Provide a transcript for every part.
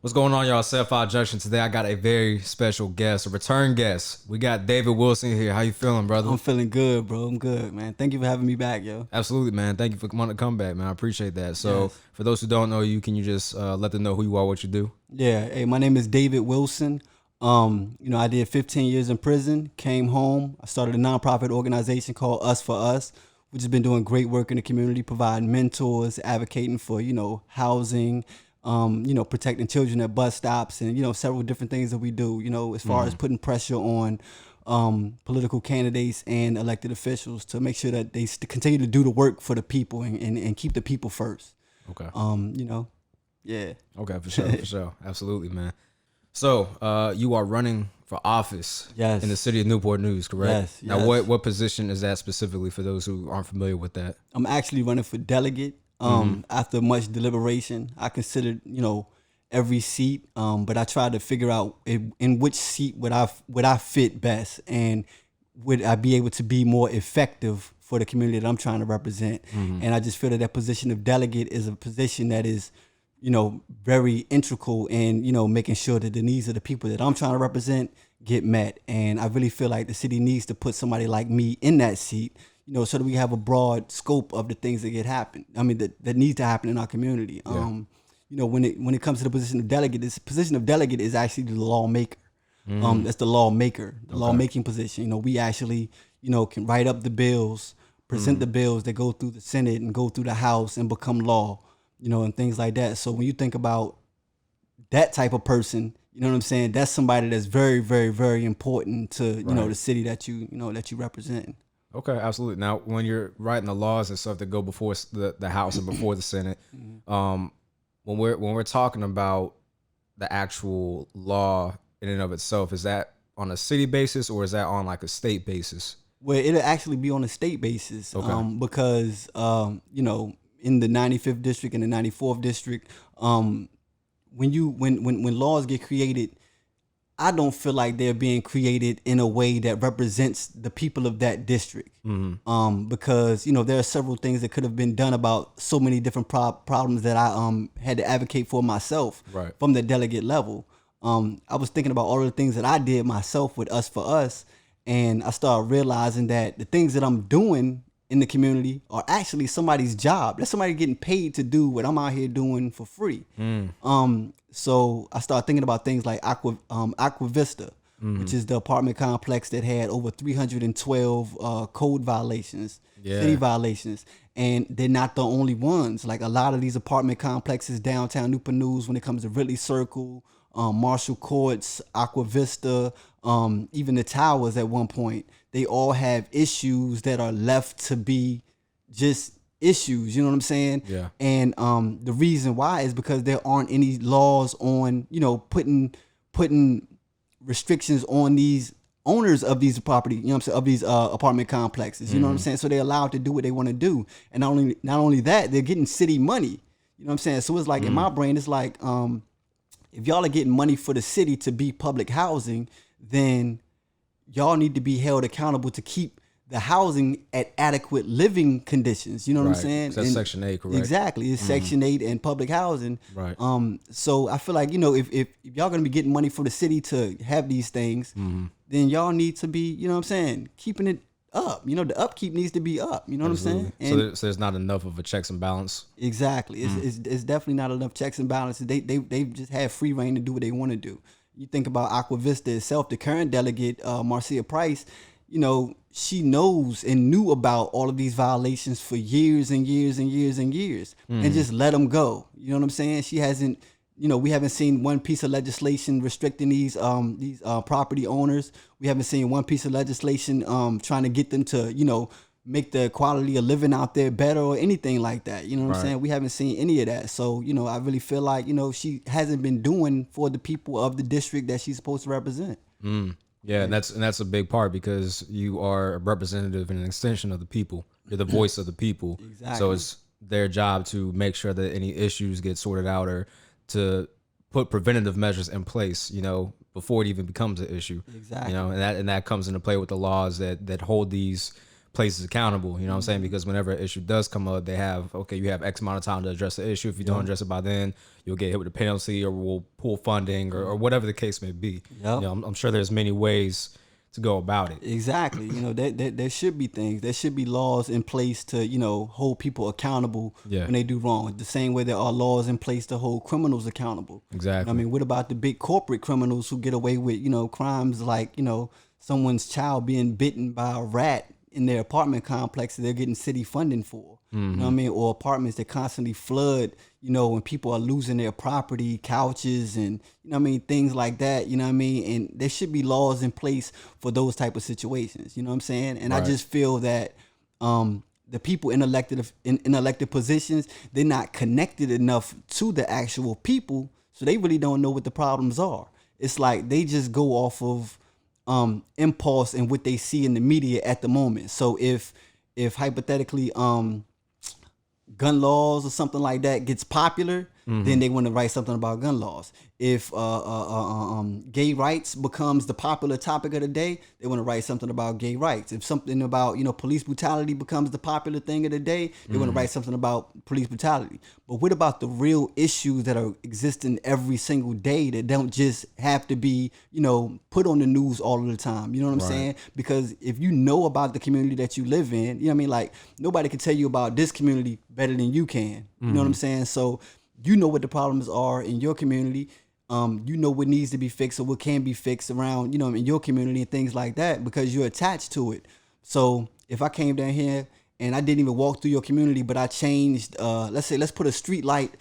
What's going on, y'all? 75Junction. Today I got a very special guest, a return guest. We got DavidWilson here. How you feeling, brother? I'm feeling good, bro. I'm good, man. Thank you for having me back, yo. Absolutely, man. Thank you for wanting to come back, man. I appreciate that. So, Yes. for those who don't know you, can you just let them know who you are, what you do? Yeah. Hey, my name is David Wilson. I did 15 years in prison, came home. I started a nonprofit organization called Us for Us, which has been doing great work in the community, providing mentors, advocating for, housing, protecting children at bus stops, and, several different things that we do, as far as putting pressure on political candidates and elected officials to make sure that they continue to do the work for the people and keep the people first. Okay. Yeah. Okay, for sure, for sure. Absolutely, man. So, you are running for office Yes. in the city of Newport News, correct? Yes, Now, yes. what position is that specifically for those who aren't familiar with that? I'm actually running for delegate. After much deliberation, I considered, every seat, but I tried to figure out in which seat would I fit best, and would I be able to be more effective for the community that I'm trying to represent. And I just feel that position of delegate is a position that is, very integral in, making sure that the needs of the people that I'm trying to represent get met. And I really feel like the city needs to put somebody like me in that seat, so that we have a broad scope of the things that that needs to happen in our community. When it comes to the position of delegate, this position of delegate is actually the lawmaker. That's the lawmaker, the lawmaking position. We actually, can write up the bills, present the bills that go through the Senate and go through the House and become law, and things like that. So when you think about that type of person, you know what I'm saying? That's somebody that's very, very, very important to, the city that that you represent. Okay, absolutely. Now, when you're writing the laws and stuff that go before the House and before the Senate, when we're talking about the actual law in and of itself, is that on a city basis or is that on like a state basis? Well, it'll actually be on a state basis, because in the 95th district and the 94th district, when laws get created, I don't feel like they're being created in a way that represents the people of that district. Because, there are several things that could have been done about so many different problems that I had to advocate for myself from the delegate level. I was thinking about all of the things that I did myself with Us for Us, and I started realizing that the things that I'm doing in the community are actually somebody's job. That's somebody getting paid to do what I'm out here doing for free. So I started thinking about things like Aqua Vista, which is the apartment complex that had over 312 code violations, city violations. And they're not the only ones. Like a lot of these apartment complexes downtown Newport News, when it comes to Ridley Circle, Marshall Courts, Aqua Vista, even the towers at one point, they all have issues that are left to be just issues, you know what I'm saying? Yeah. And the reason why is because there aren't any laws on, putting restrictions on these owners of these property, you know what I'm saying, of these apartment complexes, you know what I'm saying? So they're allowed to do what they want to do. And not only that, they're getting city money. You know what I'm saying? So it's like in my brain, it's like if y'all are getting money for the city to be public housing, then y'all need to be held accountable to keep the housing at adequate living conditions. You know what I'm saying? That's Section 8, correct? Exactly. It's Section 8 and public housing. Right. So I feel like, if y'all going to be getting money for the city to have these things, then y'all need to be, you know what I'm saying, keeping it up. The upkeep needs to be up. You know what I'm saying? And So there's not enough of a checks and balance? Exactly. It's definitely not enough checks and balances. They just have free reign to do what they want to do. You think about Aqua Vista itself, the current delegate, Marcia Price, she knows and knew about all of these violations for years and years and years and years, and just let them go. You know what I'm saying? She hasn't, we haven't seen one piece of legislation restricting these property owners. We haven't seen one piece of legislation trying to get them to, make the quality of living out there better or anything like that. You know what I'm saying? We haven't seen any of that. So, I really feel like, she hasn't been doing for the people of the district that she's supposed to represent. Yeah, and that's a big part because you are a representative and an extension of the people. You're the voice of the people. Exactly. So it's their job to make sure that any issues get sorted out or to put preventative measures in place, before it even becomes an issue. Exactly. And that comes into play with the laws that hold these places accountable. You know what I'm saying? Because whenever an issue does come up, they have, okay, you have X amount of time to address the issue. If you don't address it by then, you'll get hit with a penalty, or we'll pull funding, or whatever the case may be. Yep. You know, I'm sure there's many ways to go about it. Exactly. You know, there should be things. There should be laws in place to, you know, hold people accountable when they do wrong. The same way there are laws in place to hold criminals accountable. Exactly. I mean, what about the big corporate criminals who get away with, you know, crimes like, you know, someone's child being bitten by a rat in their apartment complex that they're getting city funding for? You know what I mean? Or apartments that constantly flood, you know, when people are losing their property, couches, and, you know what I mean, things like that, you know what I mean? And there should be laws in place for those type of situations, you know what I'm saying? And I just feel that the people in elected positions, they're not connected enough to the actual people, so they really don't know what the problems are. It's like they just go off of impulse and what they see in the media at the moment. So if hypothetically gun laws or something like that gets popular, then they want to write something about gun laws. If gay rights becomes the popular topic of the day, they want to write something about gay rights. If something about, you know, police brutality becomes the popular thing of the day, they want to write something about police brutality. But what about the real issues that are existing every single day that don't just have to be, you know, put on the news all of the time? You know what I'm saying? Because if you know about the community that you live in, you know what I mean? Like, nobody can tell you about this community better than you can. You know what I'm saying? So you know what the problems are in your community. You know what needs to be fixed or what can be fixed around, you know, in your community and things like that, because you're attached to it. So if I came down here and I didn't even walk through your community, but I changed, let's put a street light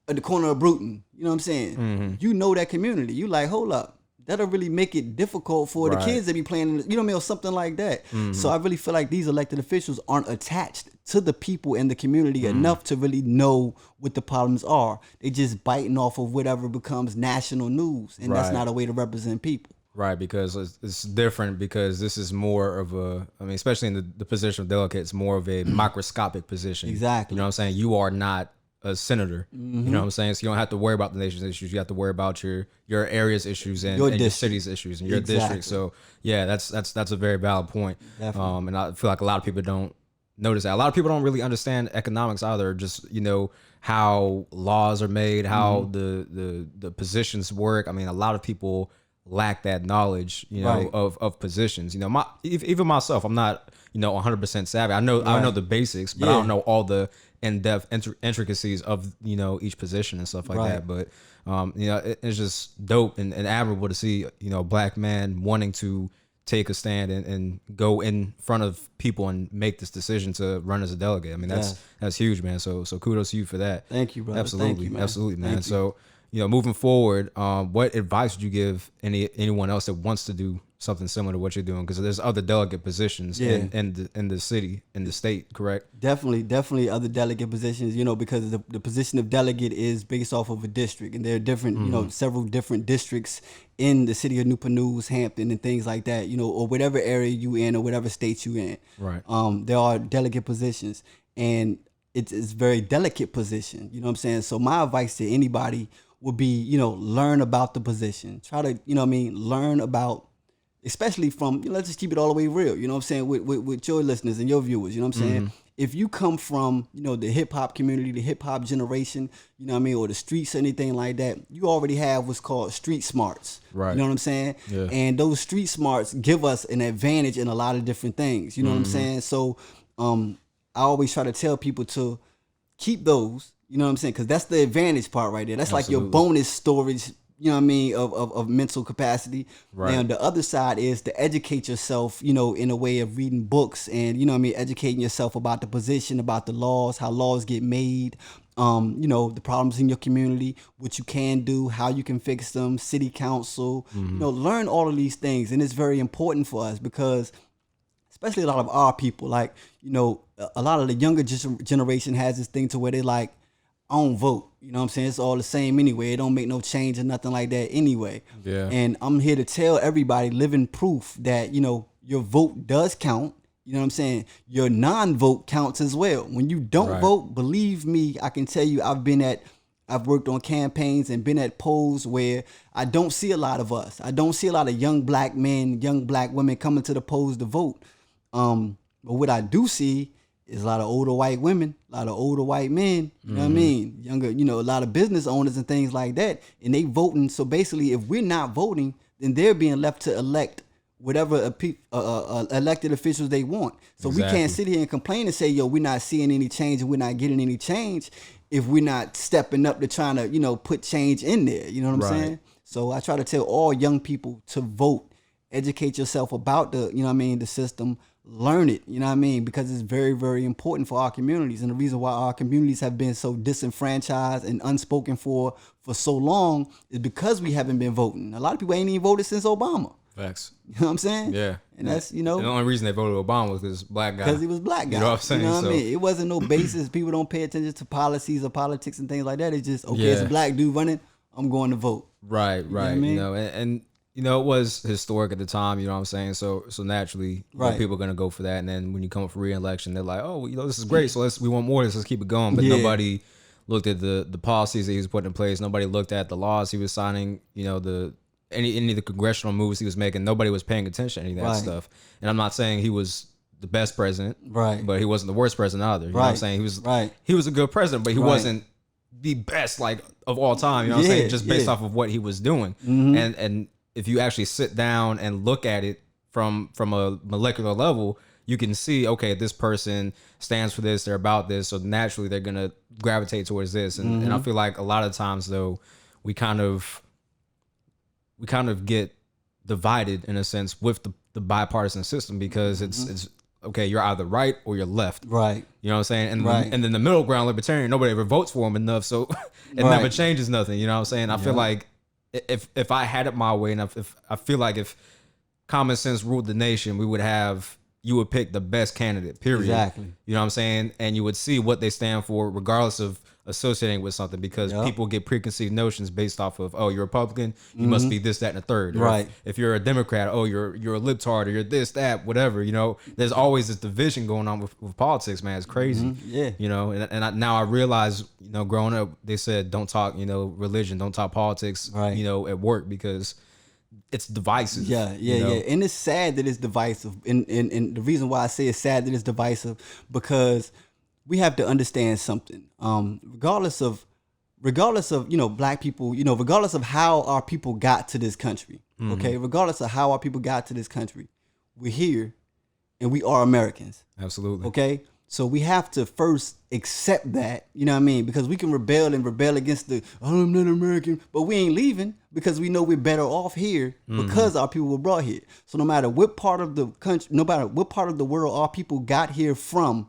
at the corner of Bruton. You know what I'm saying? You know that community. You like, hold up. That'll really make it difficult for the kids that be playing, you know what I mean, or something like that. So I really feel like these elected officials aren't attached to the people in the community enough to really know what the problems are. They just biting off of whatever becomes national news, and that's not a way to represent people. Right, because it's different, because this is more of a, I mean, especially in the position of delegate, it's more of a microscopic position. Exactly. You know what I'm saying? You are not a senator. You know what I'm saying? So you don't have to worry about the nation's issues. You have to worry about your area's issues and your city's issues and your district. So yeah, that's a very valid point. And I feel like a lot of people don't notice that. A lot of people don't really understand economics either. Just, you know, how laws are made, how the positions work. I mean, a lot of people lack that knowledge, you know, of positions. You know, even myself, I'm not, you know, 100% savvy. I know the basics, but I don't know all the in-depth intricacies of, you know, each position and stuff like that. But you know, it's just dope and admirable to see, you know, a black man wanting to take a stand and go in front of people and make this decision to run as a delegate. I mean, that's huge, man. So kudos to you for that. Thank you, brother. Absolutely. Thank you, man. Absolutely, man. Thank you. So, you know, moving forward, what advice would you give anyone else that wants to do something similar to what you're doing? Because there's other delegate positions in the city, in the state, correct? Definitely other delegate positions, you know, because the position of delegate is based off of a district, and there are different, you know, several different districts in the city of Newport News, Hampton, and things like that, you know, or whatever area you in or whatever state you in. Right. There are delegate positions, and it's a very delicate position, you know what I'm saying? So my advice to anybody would be, you know, learn about the position. Try to, you know what I mean, learn about, especially from, you know, let's just keep it all the way real, you know what I'm saying, with your listeners and your viewers, you know what I'm saying? If you come from, you know, the hip hop community, the hip hop generation, you know what I mean, or the streets or anything like that, you already have what's called street smarts. Right. You know what I'm saying? Yeah. And those street smarts give us an advantage in a lot of different things. You know what I'm saying? So I always try to tell people to keep those, you know what I'm saying? Because that's the advantage part right there. That's like your bonus storage, you know what I mean, of mental capacity. Right. Now, the other side is to educate yourself, you know, in a way of reading books and, you know what I mean, educating yourself about the position, about the laws, how laws get made, you know, the problems in your community, what you can do, how you can fix them, city council, you know, learn all of these things. And it's very important for us because especially a lot of our people, like, you know, a lot of the younger generation has this thing to where they like, I don't vote. You know what I'm saying? It's all the same anyway. It don't make no change or nothing like that anyway. Yeah. And I'm here to tell everybody, living proof that, you know, your vote does count. You know what I'm saying? Your non-vote counts as well. When you don't vote, believe me, I can tell you I've worked on campaigns and been at polls where I don't see a lot of us. I don't see a lot of young black men, young black women coming to the polls to vote. But what I do see is a lot of older white women, a lot of older white men, you know what I mean? Younger, a lot of business owners and things like that. And they voting. So basically, if we're not voting, then they're being left to elect whatever elected officials they want. So we can't sit here and complain and say, yo, we're not seeing any change and we're not getting any change if we're not stepping up to trying to, put change in there. You know what I'm saying? So I try to tell all young people to vote, educate yourself about the, the system, learn it, because it's very, very important for our communities. And the reason why our communities have been so disenfranchised and unspoken for so long is because we haven't been voting. A lot of people ain't even voted since Obama. Facts. You know what I'm saying? Yeah. And that's, the only reason they voted Obama was because black guy. Because he was black guy. You know what I'm saying? You know what I mean? It wasn't no basis. People don't pay attention to policies or politics and things like that. It's just, it's a black dude running, I'm going to vote. Right. You know what I mean? And it was historic at the time, you know what I'm saying? So naturally, people are going to go for that. And then when you come up for re-election, they're like, oh, this is great. So we want more of this. Let's keep it going. But nobody looked at the policies that he was putting in place. Nobody looked at the laws he was signing, any of the congressional moves he was making. Nobody was paying attention to any of that stuff. And I'm not saying he was the best president, but he wasn't the worst president either. You know what I'm saying? He was a good president, but he wasn't the best of all time. You know what I'm saying? Just based off of what he was doing. And if you actually sit down and look at it from a molecular level, you can see, okay, this person stands for this, they're about this, so naturally they're gonna gravitate towards this. And I feel like a lot of times though, we kind of get divided in a sense with the bipartisan system, because it's okay, you're either right or you're left. Right. You know what I'm saying? And then the middle ground libertarian, nobody ever votes for him enough, so it never changes nothing. You know what I'm saying? I feel like if I had it my way, and if I feel like if common sense ruled the nation, you would pick the best candidate, period. Exactly. You know what I'm saying? And you would see what they stand for regardless of associating with something, because people get preconceived notions based off of, oh, you're Republican, you must be this, that, and the third. Right. If you're a Democrat, oh, you're a libtard, or you're this, that, whatever. There's always this division going on with politics, man. It's crazy. Yeah. Now I realize, growing up, they said don't talk, religion, don't talk politics, at work, because it's divisive. Yeah. And it's sad that it's divisive. And the reason why I say it's sad that it's divisive, because we have to understand something. Regardless of black people, regardless of how our people got to this country, okay? Regardless of how our people got to this country, we're here and we are Americans. Absolutely. Okay? So we have to first accept that, you know what I mean? Because we can rebel against I'm not American, but we ain't leaving, because we know we're better off here because our people were brought here. So no matter what part of the country, no matter what part of the world our people got here from,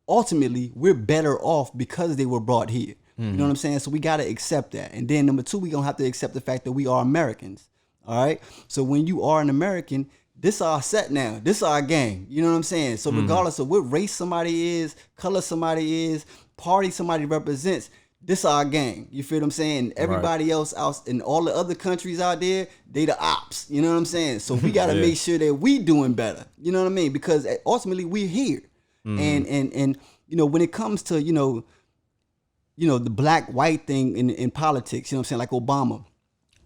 ultimately, we're better off because they were brought here. You know what I'm saying? So we got to accept that. And then number two, we're going to have to accept the fact that we are Americans. All right? So when you are an American, this our set now. This our gang. You know what I'm saying? So regardless of what race somebody is, color somebody is, party somebody represents, this our gang. You feel what I'm saying? Everybody else out in all the other countries out there, they the ops. You know what I'm saying? So we got to make sure that we doing better. You know what I mean? Because ultimately we're here. And when it comes to the black white thing in politics, you know what I'm saying, like Obama,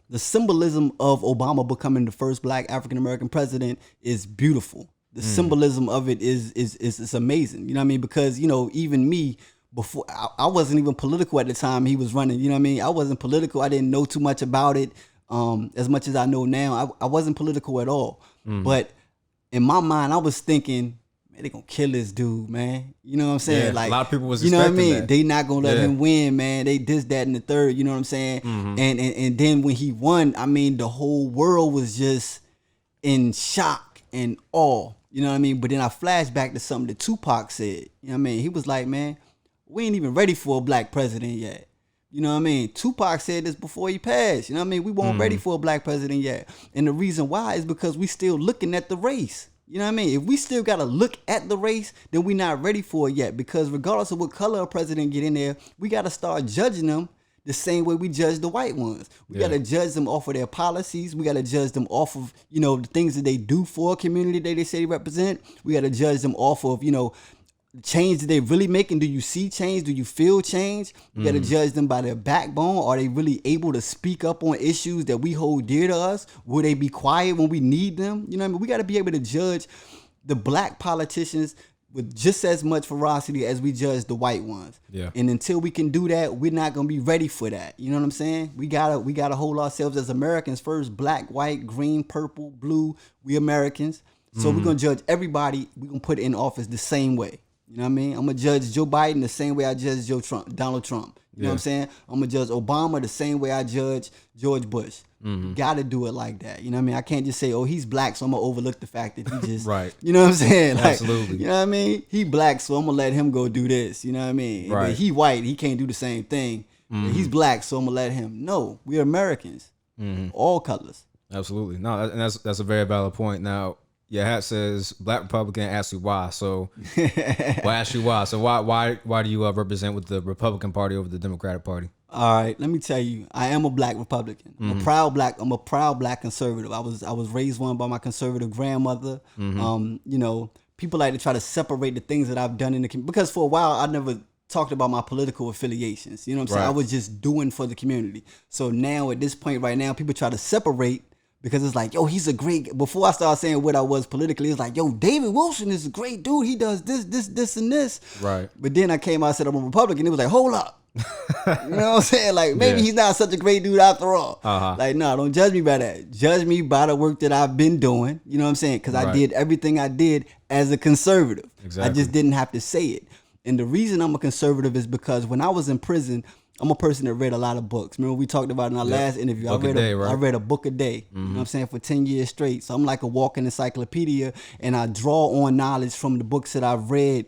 the symbolism of Obama becoming the first black African American president is beautiful. The symbolism of it is amazing. You know what I mean? Because even me, before I wasn't even political at the time he was running. You know what I mean? I wasn't political. I didn't know too much about it. As much as I know now, I wasn't political at all. But in my mind, I was thinking, they gonna kill this dude, man. You know what I'm saying? Yeah, like a lot of people was expecting, you know what I mean? That. They not gonna let him win, man. They this, that, and the third. You know what I'm saying? And then when he won, I mean, the whole world was just in shock and awe. You know what I mean? But then I flashed back to something that Tupac said. You know what I mean? He was like, man, we ain't even ready for a black president yet. You know what I mean? Tupac said this before he passed. You know what I mean? We weren't ready for a black president yet. And the reason why is because we still looking at the race. You know what I mean? If we still got to look at the race, then we're not ready for it yet. Because regardless of what color a president get in there, we got to start judging them the same way we judge the white ones. We got to judge them off of their policies. We got to judge them off of, the things that they do for a community that they say they represent. We got to judge them off of, change that they really making. Do you see change? Do you feel change? You got to judge them by their backbone. Are they really able to speak up on issues that we hold dear to us? Will they be quiet when we need them? You know what I mean? We got to be able to judge the black politicians with just as much ferocity as we judge the white ones. Yeah. And until we can do that, we're not gonna be ready for that. You know what I'm saying? We gotta hold ourselves as Americans first. Black, white, green, purple, blue. We Americans. So we're gonna judge everybody. We're gonna put it in office the same way. You know what I mean? I'm gonna judge Joe Biden the same way I judge Donald Trump. You know what I'm saying? I'm gonna judge Obama the same way I judge George Bush. Gotta do it like that. You know what I mean? I can't just say, oh, he's black, so I'm gonna overlook the fact that he just Right. You know what I'm saying? Like, Absolutely. You know what I mean? He black, so I'm gonna let him go do this. You know what I mean? Right. But he white, he can't do the same thing. He's black, so I'm gonna let him. No, we're Americans. All colors. Absolutely. No, and that's a very valid point. Now, your hat says Black Republican. Ask you why. So, well, ask you why. So why do you represent with the Republican Party over the Democratic Party? All right, let me tell you, I am a black Republican. I'm a proud black conservative. I was raised one by my conservative grandmother. You know, people like to try to separate the things that I've done in the community, because for a while I never talked about my political affiliations. You know what I'm saying? I was just doing for the community. So now at this point right now, people try to separate, because it's like, yo, he's a great. Before I started saying what I was politically, it's like, yo, DavidWilson is a great dude. He does this, and this. Right. But then I came out and said I'm a Republican. It was like, hold up. You know what I'm saying? Like, maybe he's not such a great dude after all. Like, no, don't judge me by that. Judge me by the work that I've been doing. You know what I'm saying? Because I did everything I did as a conservative. Exactly. I just didn't have to say it. And the reason I'm a conservative is because when I was in prison, I'm a person that read a lot of books. Remember we talked about in our last interview. I read a book a day. You know what I'm saying? For 10 years straight. So I'm like a walking encyclopedia, and I draw on knowledge from the books that I've read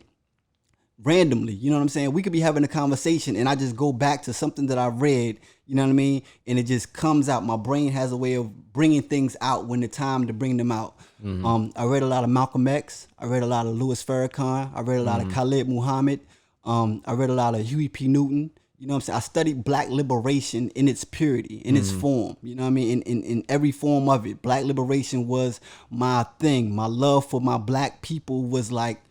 randomly. You know what I'm saying? We could be having a conversation and I just go back to something that I read, you know what I mean? And it just comes out. My brain has a way of bringing things out when it's time to bring them out. I read a lot of Malcolm X. I read a lot of Louis Farrakhan. I read a lot of Khalid Muhammad. I read a lot of Huey P. Newton. You know what I'm saying? I studied black liberation in its purity, in its form. You know what I mean? In every form of it. Black liberation was my thing. My love for my black people was like,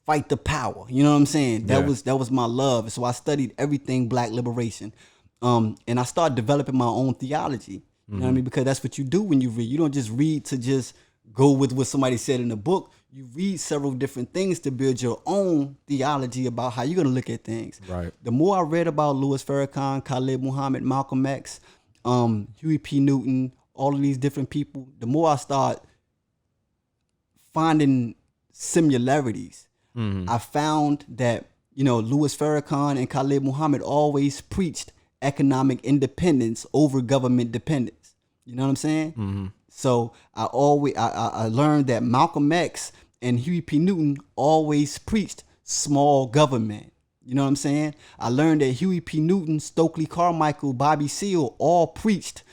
fight the power. You know what I'm saying? That was my love. So I studied everything black liberation. And I started developing my own theology. You know what I mean? Because that's what you do when you read. You don't just read to just go with what somebody said in the book. You read several different things to build your own theology about how you're going to look at things. Right. The more I read about Louis Farrakhan, Khalid Muhammad, Malcolm X, Huey P. Newton, all of these different people, the more I start finding similarities. I found that, you know, Louis Farrakhan and Khalid Muhammad always preached economic independence over government dependence. You know what I'm saying? So I learned that Malcolm X and Huey P. Newton always preached small government. You know what I'm saying? I learned that Huey P. Newton, Stokely Carmichael, Bobby Seale all preached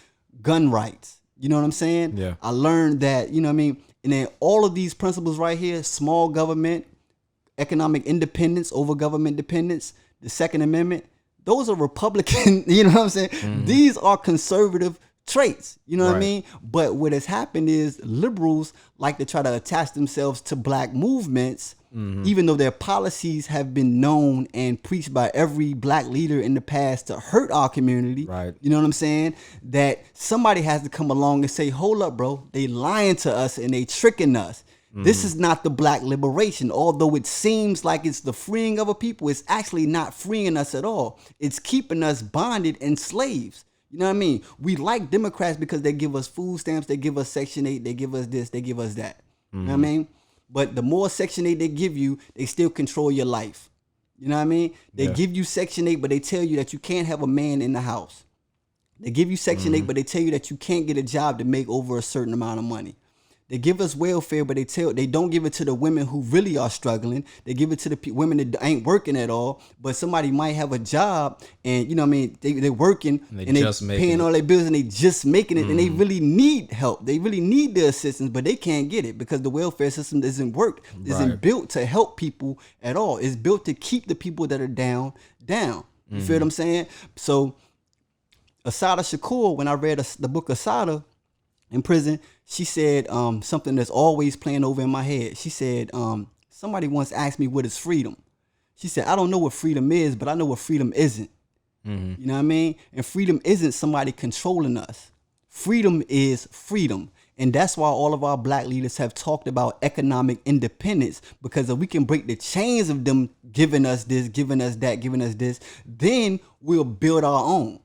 gun rights. You know what I'm saying? Yeah. I learned that, you know what I mean? And then all of these principles right here, small government, economic independence over government dependence, the Second Amendment, those are Republican, you know what I'm saying? These are conservative traits, you know what I mean? But what has happened is liberals like to try to attach themselves to black movements, even though their policies have been known and preached by every black leader in the past to hurt our community. Right. You know what I'm saying? That somebody has to come along and say, hold up, bro, they lying to us and they tricking us. This is not the black liberation. Although it seems like it's the freeing of a people, it's actually not freeing us at all. It's keeping us bonded and slaves. You know what I mean? We like Democrats because they give us food stamps, they give us Section 8, they give us this, they give us that. You know what I mean? But the more Section 8 they give you, they still control your life. You know what I mean? They give you Section 8, but they tell you that you can't have a man in the house. They give you Section 8, but they tell you that you can't get a job to make over a certain amount of money. They give us welfare, but they don't give it to the women who really are struggling. They give it to the women that ain't working at all. But somebody might have a job, and you know what I mean, they're working and they paying all their bills, and they just making it, and they really need help. They really need the assistance, but they can't get it because the welfare system isn't built to help people at all. It's built to keep the people that are down. You feel what I'm saying? So Assata Shakur, when I read the book Assata in prison, she said something that's always playing over in my head. She said, somebody once asked me, what is freedom? She said, I don't know what freedom is, but I know what freedom isn't. You know what I mean? And freedom isn't somebody controlling us. Freedom is freedom. And that's why all of our black leaders have talked about economic independence, because if we can break the chains of them giving us this, giving us that, giving us this, then we'll build our own.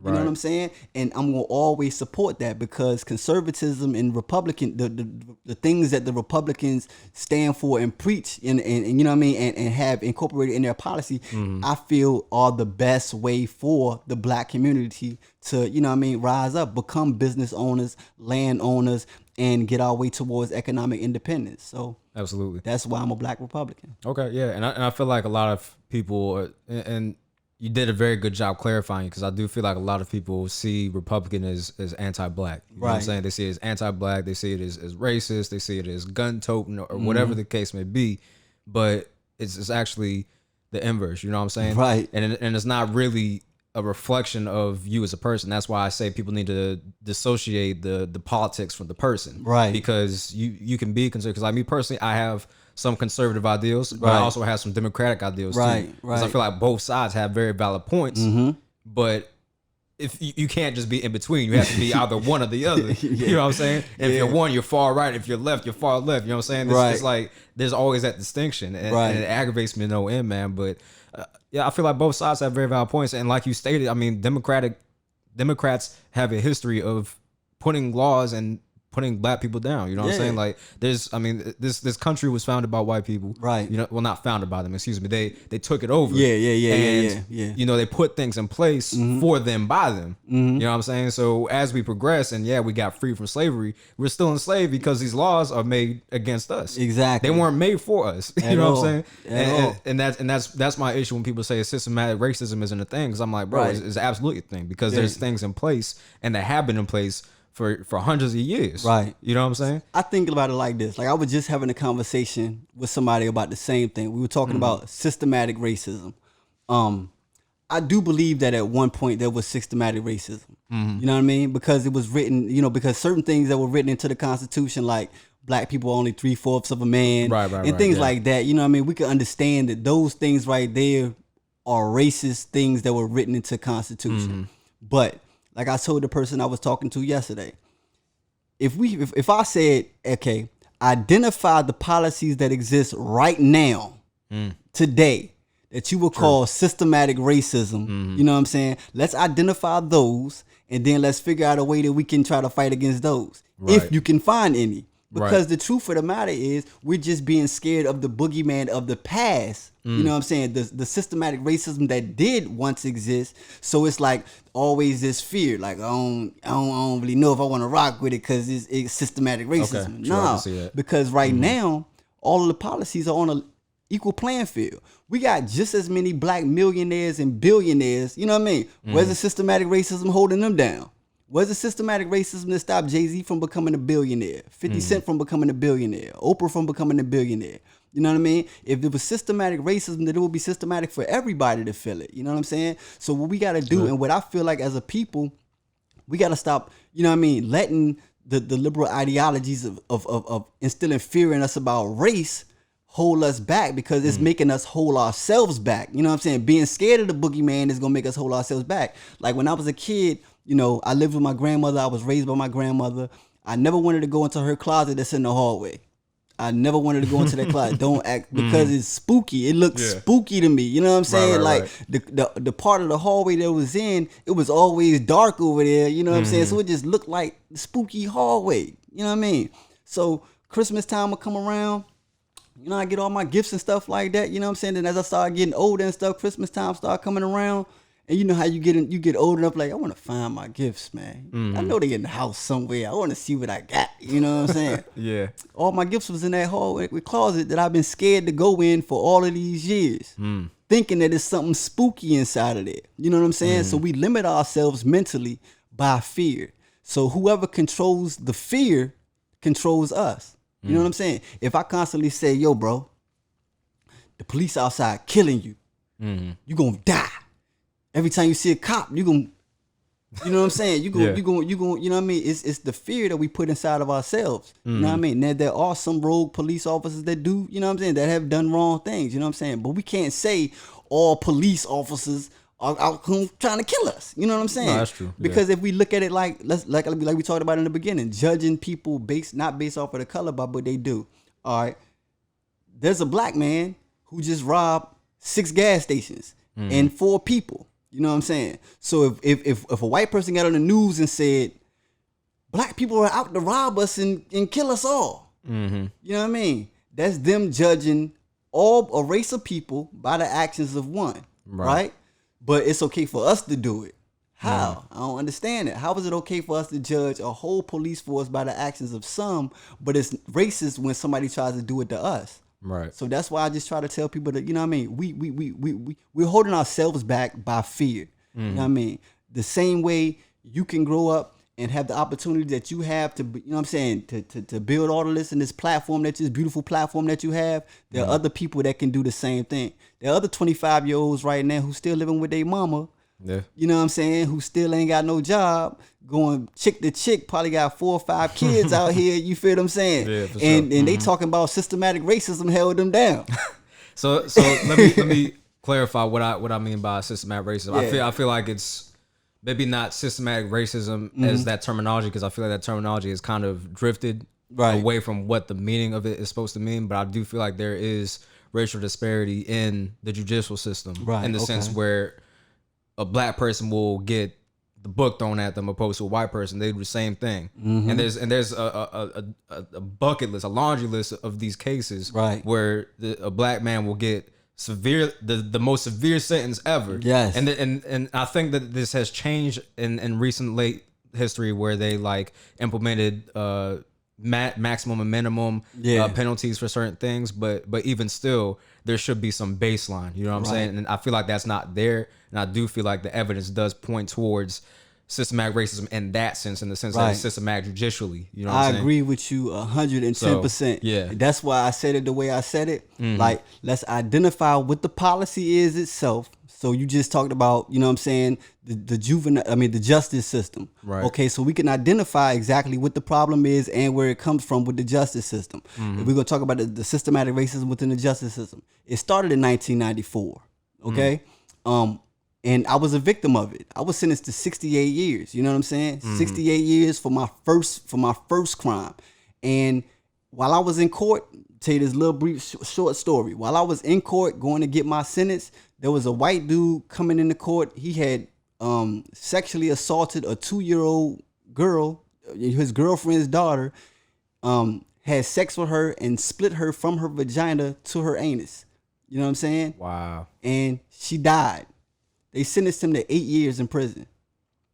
You know what I'm saying? And I'm going to always support that, because conservatism and Republican, the things that the Republicans stand for and preach and you know what I mean, and have incorporated in their policy, I feel are the best way for the black community to, you know what I mean, rise up, become business owners, land owners, and get our way towards economic independence. So absolutely, that's why I'm a black Republican. Okay, yeah, and I feel like a lot of people and you did a very good job clarifying, because I do feel like a lot of people see Republican as anti-black. You know what I'm saying? They see it as anti-black. They see it as racist. They see it as gun-toting or whatever the case may be. But it's actually the inverse. You know what I'm saying? Right. And it's not really a reflection of you as a person. That's why I say people need to dissociate the politics from the person. Right. Because you can be conservative. Because like me personally, I have some conservative ideals, but I also have some democratic ideals too. Because I feel like both sides have very valid points, but if you can't just be in between, you have to be either one or the other. You know what I'm saying? If you're one, you're far right. If you're left, you're far left. You know what I'm saying? It's like there's always that distinction, and it aggravates me to no end, man. But yeah, I feel like both sides have very valid points, and like you stated, I mean, Democrats have a history of putting laws and putting black people down. You know what I'm saying? Like this country was founded by white people. Right. You know, well, not founded by them, excuse me. They took it over. Yeah. You know, they put things in place for them, by them. You know what I'm saying? So as we progress and we got free from slavery, we're still enslaved because these laws are made against us. Exactly. They weren't made for us. You know what I'm saying? And that's my issue when people say systematic racism isn't a thing. Because I'm like, bro, it's absolutely a thing, because there's things in place and that have been in place for hundreds of years. Right. You know what I'm saying? I think about it like this. Like, I was just having a conversation with somebody about the same thing. We were talking about systematic racism. I do believe that at one point there was systematic racism. You know what I mean? Because it was written, you know, because certain things that were written into the Constitution, like black people are only 3/4 of a man, and things like that. You know what I mean? We can understand that those things right there are racist things that were written into the Constitution. But like I told the person I was talking to yesterday, if I said, okay, identify the policies that exist right now, today, that you would call systematic racism, you know what I'm saying? Let's identify those, and then let's figure out a way that we can try to fight against those, if you can find any. Because the truth of the matter is, we're just being scared of the boogeyman of the past. You know what I'm saying? The systematic racism that did once exist. So it's like always this fear. Like, I don't really know if I want to rock with it because it's systematic racism. No, because right now, all of the policies are on an equal playing field. We got just as many black millionaires and billionaires. You know what I mean? Where's the systematic racism holding them down? Where's the systematic racism that stopped Jay-Z from becoming a billionaire, 50 Cent from becoming a billionaire, Oprah from becoming a billionaire? You know what I mean? If it was systematic racism, then it would be systematic for everybody to feel it. You know what I'm saying? So what we got to do, and what I feel like as a people, we got to stop, you know what I mean, letting the liberal ideologies of instilling fear in us about race hold us back, because it's making us hold ourselves back. You know what I'm saying? Being scared of the boogeyman is going to make us hold ourselves back. Like when I was a kid, you know, I lived with my grandmother. I was raised by my grandmother. I never wanted to go into her closet that's in the hallway. I never wanted to go into that closet. Don't act, because it's spooky. It looks spooky to me. You know what I'm saying? Like the part of the hallway that was in, it was always dark over there. You know what I'm saying? So it just looked like the spooky hallway. You know what I mean? So Christmas time will come around. You know, I get all my gifts and stuff like that. You know what I'm saying? Then as I start getting older and stuff, Christmas time start coming around. And you know how you get old enough, like, I want to find my gifts, man. I know they in the house somewhere. I want to see what I got. You know what I'm saying? All my gifts was in that hallway closet that I've been scared to go in for all of these years, thinking that there's something spooky inside of there. You know what I'm saying? So we limit ourselves mentally by fear. So whoever controls the fear controls us. You know what I'm saying? If I constantly say, yo, bro, the police outside killing you, you gonna die. Every time you see a cop, you know what I'm saying? You know what I mean? It's the fear that we put inside of ourselves. You know what I mean? Now, there are some rogue police officers that do, you know what I'm saying, that have done wrong things, you know what I'm saying? But we can't say all police officers are trying to kill us. You know what I'm saying? No, that's true. Because if we look at it like we talked about in the beginning, judging people not based off of the color, but what they do. All right, there's a black man who just robbed 6 gas stations and 4 people. You know what I'm saying? So if a white person got on the news and said, black people are out to rob us and kill us all. You know what I mean? That's them judging a race of people by the actions of one, right? But it's okay for us to do it. How? I don't understand it. How is it okay for us to judge a whole police force by the actions of some, but it's racist when somebody tries to do it to us? Right. So that's why I just try to tell people that, you know what I mean? We're holding ourselves back by fear. You know what I mean? The same way you can grow up and have the opportunity that you have to, you know what I'm saying, to build all of this in this platform, this beautiful platform that you have, there are other people that can do the same thing. There are other 25-year-olds right now who still living with their mama. Yeah. You know what I'm saying? Who still ain't got no job, going chick to chick, probably got 4 or 5 kids out here. You feel what I'm saying? Yeah, for and sure. they talking about systematic racism held them down. So let me clarify what I mean by systematic racism. Yeah. I feel like it's maybe not systematic racism as that terminology, because I feel like that terminology is kind of drifted away from what the meaning of it is supposed to mean. But I do feel like there is racial disparity in the judicial system, in the sense where a black person will get the book thrown at them opposed to a white person. They do the same thing. And there's a bucket list, a laundry list of these cases where a black man will get the most severe sentence ever. Yes. And I think that this has changed in recent late history, where they like implemented maximum and minimum penalties for certain things, but even still there should be some baseline, you know what I'm saying? And I feel like that's not there, and I do feel like the evidence does point towards systematic racism in that sense, in the sense that it's systematic judicially, you know what I'm saying? I agree with you 110%. So, yeah. That's why I said it the way I said it. Like, let's identify what the policy is itself. So you just talked about, you know what I'm saying, the justice system. Right. Okay, so we can identify exactly what the problem is and where it comes from with the justice system. If we're going to talk about the systematic racism within the justice system, it started in 1994. Okay? And I was a victim of it. I was sentenced to 68 years. You know what I'm saying? 68 years for my first crime. And while I was in court, tell you this little brief short story. While I was in court going to get my sentence, there was a white dude coming into court. He had sexually assaulted a 2-year-old girl. His girlfriend's daughter, had sex with her and split her from her vagina to her anus. You know what I'm saying? Wow. And she died. They sentenced him to 8 years in prison.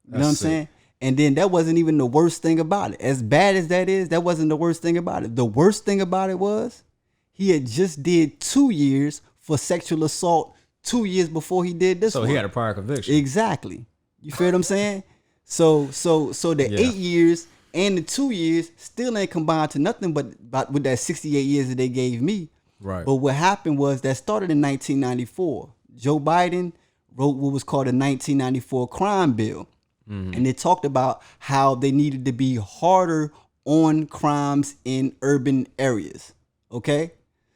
You know what I'm saying? And then that wasn't even the worst thing about it. As bad as that is, that wasn't the worst thing about it. The worst thing about it was he had just did 2 years for sexual assault 2 years before he did this. So one. he had a prior conviction. Exactly. You feel what I'm saying? So the 8 years and the 2 years still ain't combined to nothing but with that 68 years that they gave me. Right. But what happened was that started in 1994. Joe Biden wrote what was called the 1994 crime bill. And they talked about how they needed to be harder on crimes in urban areas. Okay?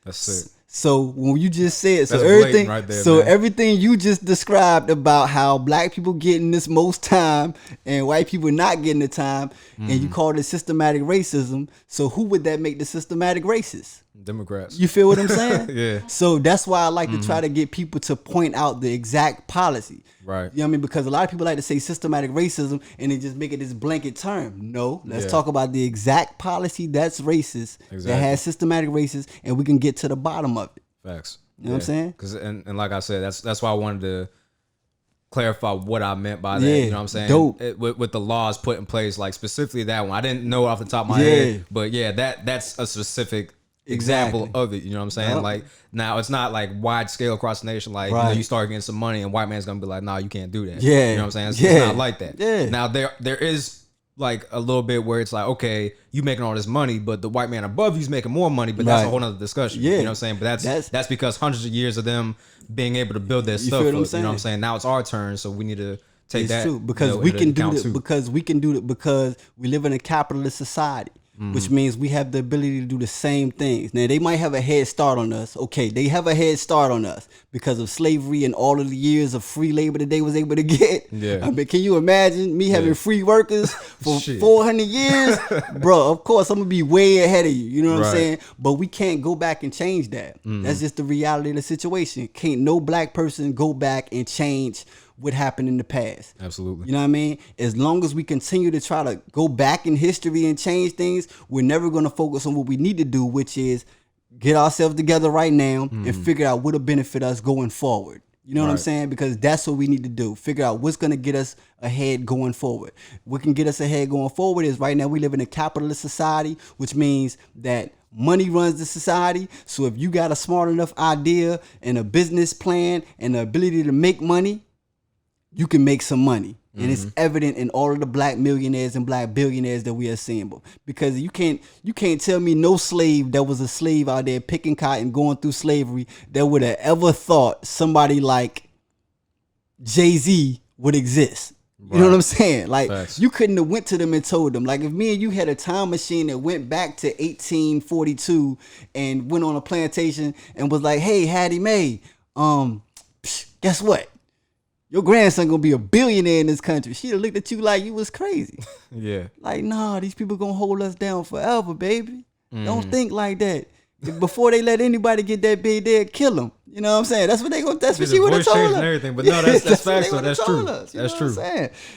That's sick. So when you just said, That's blatant right there, man. Everything you just described about how black people getting this most time and white people not getting the time, and you called it systematic racism. So who would that make the systematic racist? Democrats. You feel what I'm saying? Yeah. So that's why I like to try to get people to point out the exact policy. Right. You know what I mean? Because a lot of people like to say systematic racism and they just make it this blanket term. No, let's talk about the exact policy that's racist, that has systematic racism, and we can get to the bottom of it. Facts. You know what I'm saying? Because and like I said, that's why I wanted to clarify what I meant by that. Yeah, you know what I'm saying? dope. With the laws put in place, like specifically that one. I didn't know off the top of my head, but yeah, that's a specific example of it. You know what I'm saying? Yep. Like now it's not like wide scale across the nation. Like you start getting some money and white man's gonna be like, nah, you can't do that. Yeah. You know what I'm saying? It's not like that. Yeah. Now there is like a little bit where it's like, okay, you making all this money, but the white man above you's making more money, but that's a whole nother discussion. Yeah. You know what I'm saying? But that's because hundreds of years of them being able to build their stuff up. You know what I'm saying? Now it's our turn, so we need to take that. It's true because we can do it because we live in a capitalist society. which means we have the ability to do the same things. Now, they might have a head start on us. Okay, they have a head start on us because of slavery and all of the years of free labor that they was able to get. Yeah. I mean, can you imagine me having free workers for 400 years? Bro, of course, I'm going to be way ahead of you. You know what I'm saying? But we can't go back and change that. That's just the reality of the situation. Can't no black person go back and change what happened in the past. Absolutely. You know what I mean? As long as we continue to try to go back in history and change things, we're never going to focus on what we need to do, which is get ourselves together right now and figure out what'll benefit us going forward. You know what I'm saying? Because that's what we need to do. Figure out what's going to get us ahead going forward. What can get us ahead going forward is right now we live in a capitalist society, which means that money runs the society. So if you got a smart enough idea and a business plan and the ability to make money, you can make some money. And it's evident in all of the black millionaires and black billionaires that we are seeing. Because you can't tell me no slave that was a slave out there picking cotton, going through slavery, that would have ever thought somebody like Jay-Z would exist. You know what I'm saying? Like, you couldn't have went to them and told them. Like, if me and you had a time machine that went back to 1842 and went on a plantation and was like, hey, Hattie Mae, guess what? Your grandson gonna be a billionaire in this country. She'd have looked at you like you was crazy. Yeah. Like, nah, these people gonna hold us down forever, baby. Don't think like that. Before they let anybody get that big, they'll kill them. You know what I'm saying? That's what they gonna. That's what she would have told us. And everything, but no, that's facts. So that's true. That's true.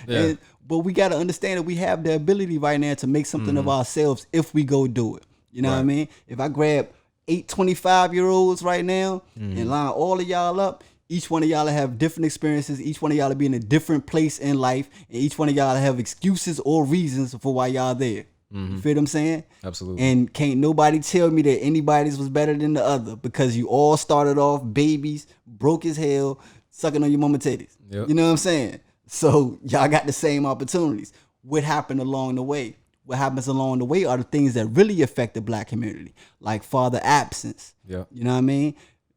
Yeah. But we gotta understand that we have the ability right now to make something of ourselves if we go do it. You know what I mean? If I grab 8 25-year-olds right now and line all of y'all up. Each one of y'all have different experiences. Each one of y'all be in a different place in life. And each one of y'all have excuses or reasons for why y'all there. You feel what I'm saying? Absolutely. And can't nobody tell me that anybody's was better than the other because you all started off babies, broke as hell, sucking on your mama titties. Yep. You know what I'm saying? So y'all got the same opportunities. What happened along the way? What happens along the way are the things that really affect the black community, like father absence. Yep. You know what I mean?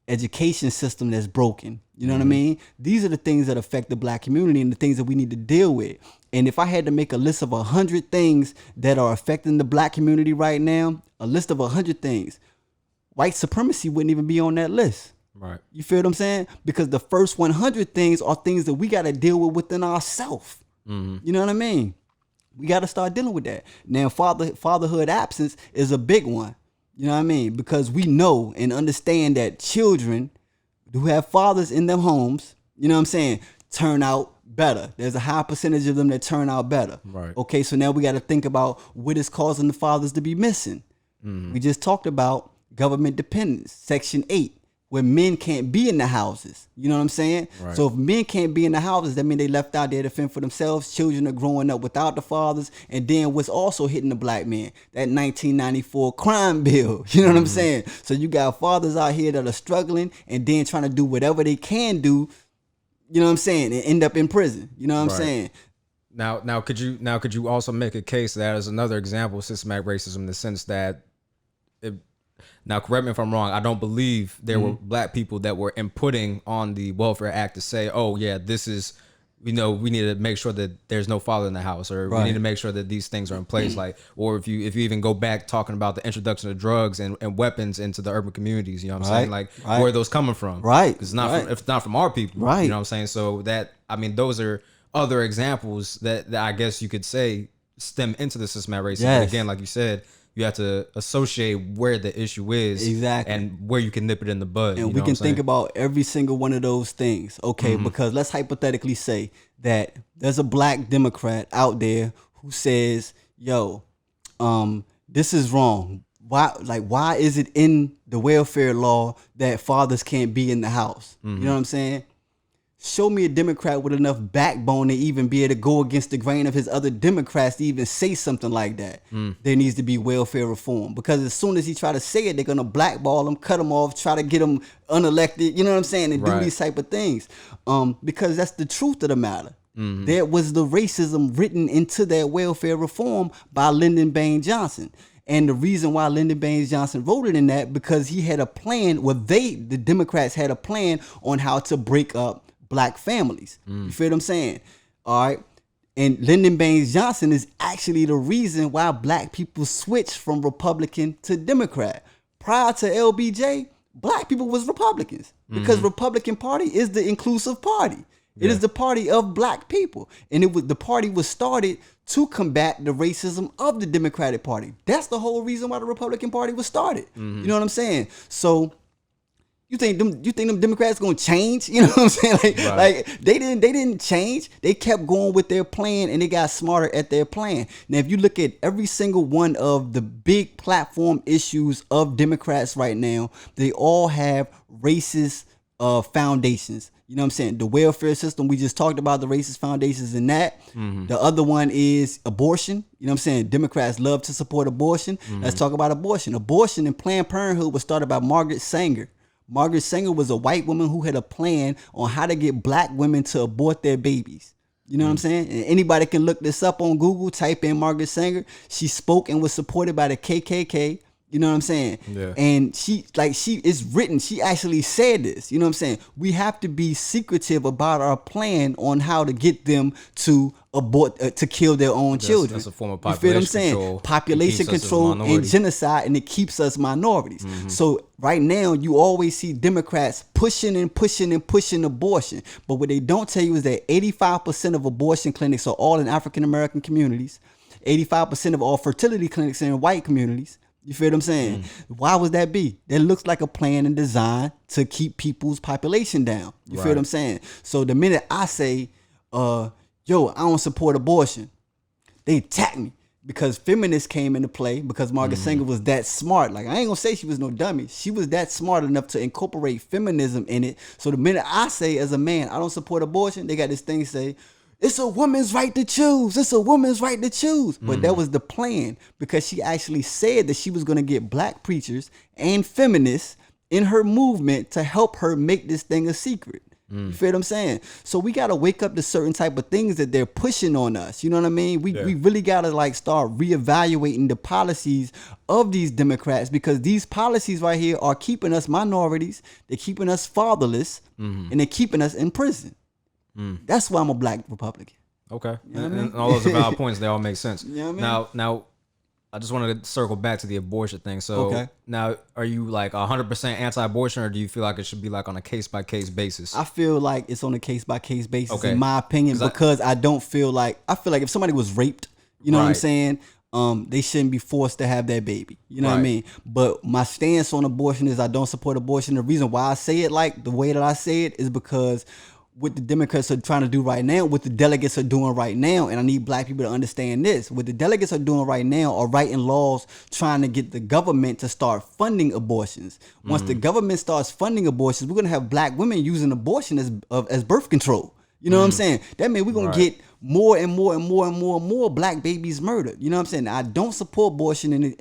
Education system that's broken. You know what I mean? These are the things that affect the black community and the things that we need to deal with. And if I had to make a list of 100 things that are affecting the black community right now, a list of 100 things, white supremacy wouldn't even be on that list. Right. You feel what I'm saying? Because the first 100 things are things that we got to deal with within ourselves. You know what I mean? We got to start dealing with that. Now, fatherhood absence is a big one. You know what I mean? Because we know and understand that children who have fathers in their homes, you know what I'm saying, turn out better. There's a high percentage of them that turn out better. Right. Okay, so now we got to think about what is causing the fathers to be missing. We just talked about government dependence, Section 8, where men can't be in the houses. You know what I'm saying? Right. So if men can't be in the houses, that means they left out there to fend for themselves. Children are growing up without the fathers. And then what's also hitting the black man? That 1994 crime bill. You know what I'm saying? So you got fathers out here that are struggling and then trying to do whatever they can do, you know what I'm saying, and end up in prison. You know what I'm saying? Now could you also make a case that is another example of systematic racism in the sense that now, correct me if I'm wrong, I don't believe there were black people that were inputting on the Welfare Act to say, oh, yeah, this is, we need to make sure that there's no father in the house, or we need to make sure that these things are in place. Like, or if you even go back talking about the introduction of drugs and weapons into the urban communities, you know what I'm saying? Like, where are those coming from? Right. Because it's not from our people. Right. You know what I'm saying? So those are other examples that I guess you could say stem into the systematic racism. Yes. But again, like you said, you have to associate where the issue is and where you can nip it in the bud. And we can think about every single one of those things. Okay, because let's hypothetically say that there's a black Democrat out there who says, yo, this is wrong. Why is it in the welfare law that fathers can't be in the house? You know what I'm saying? Show me a Democrat with enough backbone to even be able to go against the grain of his other Democrats to even say something like that. There needs to be welfare reform. Because as soon as he try to say it, they're going to blackball him, cut him off, try to get him unelected, you know what I'm saying, and do these type of things. Because that's the truth of the matter. There was the racism written into that welfare reform by Lyndon Baines Johnson. And the reason why Lyndon Baines Johnson voted in that, because he had a plan, the Democrats had a plan on how to break up black families. You feel what I'm saying? All right. And Lyndon Baines Johnson is actually the reason why black people switched from Republican to Democrat. Prior to LBJ, black people was Republicans because Republican Party is the inclusive party. It is the party of black people. And the party was started to combat the racism of the Democratic Party. That's the whole reason why the Republican Party was started. You know what I'm saying? So you think them Democrats gonna change? You know what I'm saying? Like they didn't change. They kept going with their plan and they got smarter at their plan. Now, if you look at every single one of the big platform issues of Democrats right now, they all have racist foundations. You know what I'm saying? The welfare system, we just talked about the racist foundations in that. The other one is abortion. You know what I'm saying? Democrats love to support abortion. Let's talk about abortion. Abortion and Planned Parenthood was started by Margaret Sanger. Margaret Sanger was a white woman who had a plan on how to get black women to abort their babies. You know what I'm saying? And anybody can look this up on Google, type in Margaret Sanger. She spoke and was supported by the KKK. You know what I'm saying? Yeah. And she is written. She actually said this. You know what I'm saying? We have to be secretive about our plan on how to get them to abort, to kill their own children. That's a form of population control. Population control and genocide, and it keeps us minorities. So right now, you always see Democrats pushing abortion. But what they don't tell you is that 85% of abortion clinics are all in African American communities. 85% of all fertility clinics are in white communities. You feel what I'm saying? Why would that be? That looks like a plan and design to keep people's population down. You feel what I'm saying? So the minute I say, I don't support abortion, they attack me because feminists came into play because Margaret Sanger was that smart. Like, I ain't gonna say she was no dummy. She was that smart enough to incorporate feminism in it. So the minute I say as a man, I don't support abortion, they got this thing say, it's a woman's right to choose. It's a woman's right to choose. But that was the plan because she actually said that she was going to get black preachers and feminists in her movement to help her make this thing a secret. You feel what I'm saying? So we got to wake up to certain type of things that they're pushing on us. You know what I mean? We really got to start reevaluating the policies of these Democrats because these policies right here are keeping us minorities. They're keeping us fatherless and they're keeping us in prison. That's why I'm a black Republican. Okay. You know and all those are valid points. They all make sense. You know what I mean? Now, I just wanted to circle back to the abortion thing. So now, are you 100% anti-abortion, or do you feel like it should be on a case-by-case basis? I feel like it's on a case-by-case basis, in my opinion, because I feel like if somebody was raped, you know what I'm saying? They shouldn't be forced to have that baby. You know what I mean? But my stance on abortion is I don't support abortion. The reason why I say it the way that I say it is because what the Democrats are trying to do right now, what the delegates are doing right now, and I need black people to understand this, what the delegates are doing right now are writing laws trying to get the government to start funding abortions. Once the government starts funding abortions, we're going to have black women using abortion as birth control. You know what I'm saying? That means we're going to get more and more black babies murdered. You know what I'm saying? I don't support abortion